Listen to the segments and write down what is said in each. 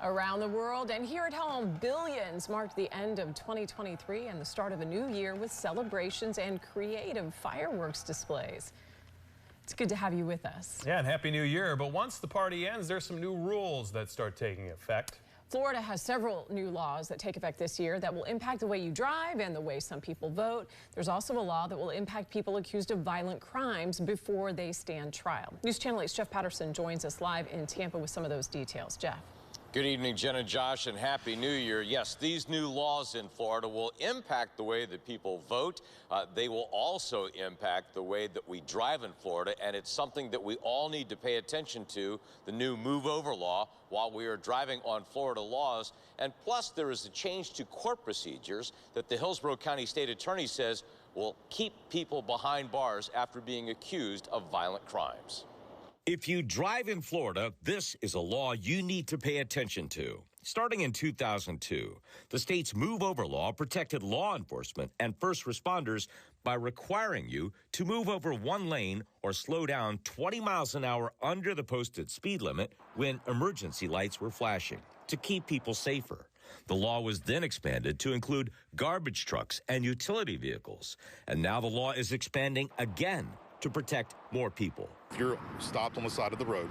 Around the world and here at home, billions marked the end of 2023 and the start of a new year with celebrations and creative fireworks displays. It's good to have you with us. Yeah, and Happy New Year. But once the party ends, there's some new rules that start taking effect. Florida has several new laws that take effect this year that will impact the way you drive and the way some people vote. There's also a law that will impact people accused of violent crimes before they stand trial. News Channel 8's Jeff Patterson joins us live in Tampa with some of those details. Jeff. Good evening, Jen and Josh, and Happy New Year. Yes, these new laws in Florida will impact the way that people vote. They will also impact the way that we drive in Florida, and it's something that we all need to pay attention to, the new Move Over law, while we are driving on Florida laws. And plus, there is a change to court procedures that the Hillsborough County State Attorney says will keep people behind bars after being accused of violent crimes. If you drive in Florida, this is a law you need to pay attention to. Starting in 2002, the state's Move Over law protected law enforcement and first responders by requiring you to move over one lane or slow down 20 miles an hour under the posted speed limit when emergency lights were flashing to keep people safer. The law was then expanded to include garbage trucks and utility vehicles. And now the law is expanding again to protect more people. If you're stopped on the side of the road,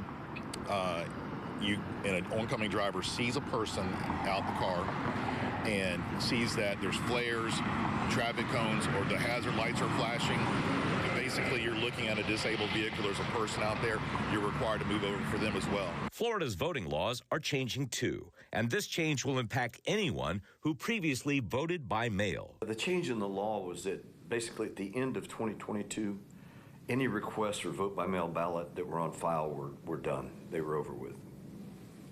and an oncoming driver sees a person out the car and sees that there's flares, traffic cones, or the hazard lights are flashing, and basically you're looking at a disabled vehicle, there's a person out there, you're required to move over for them as well. Florida's voting laws are changing too, and this change will impact anyone who previously voted by mail. The change in the law was that basically at the end of 2022, any requests for vote by mail ballot that were on file were done. They were over with.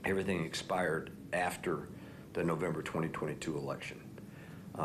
Everything expired after the November 2022 election.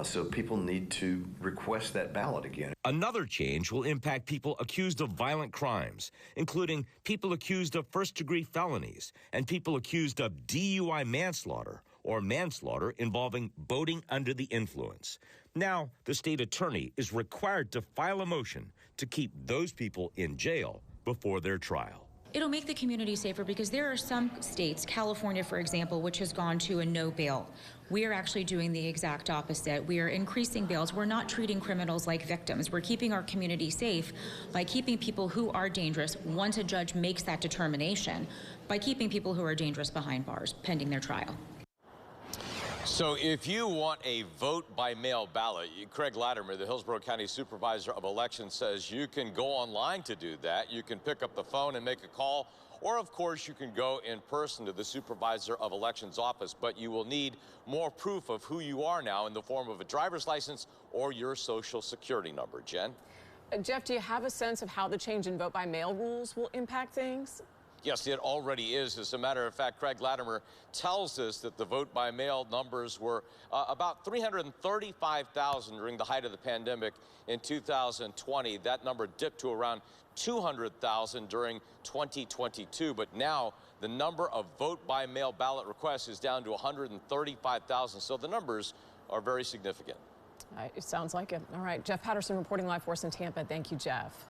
So people need to request that ballot again. Another change will impact people accused of violent crimes, including people accused of first-degree felonies and people accused of DUI manslaughter or manslaughter involving voting under the influence. Now, the state attorney is required to file a motion to keep those people in jail before their trial. It'll make the community safer because there are some states, California, for example, which has gone to a no bail. We are actually doing the exact opposite. We are increasing bails. We're not treating criminals like victims. We're keeping our community safe by keeping people who are dangerous, once a judge makes that determination, by keeping people who are dangerous behind bars pending their trial. So if you want a vote-by-mail ballot, Craig Latimer, the Hillsborough County Supervisor of Elections, says you can go online to do that. You can pick up the phone and make a call, or of course you can go in person to the Supervisor of Elections office, but you will need more proof of who you are now in the form of a driver's license or your social security number. Jen? Jeff, do you have a sense of how the change in vote-by-mail rules will impact things? Yes, it already is. As a matter of fact, Craig Latimer tells us that the vote-by-mail numbers were about 335,000 during the height of the pandemic in 2020. That number dipped to around 200,000 during 2022. But now the number of vote-by-mail ballot requests is down to 135,000. So the numbers are very significant. It sounds like it. All right, Jeff Patterson reporting live for us in Tampa. Thank you, Jeff.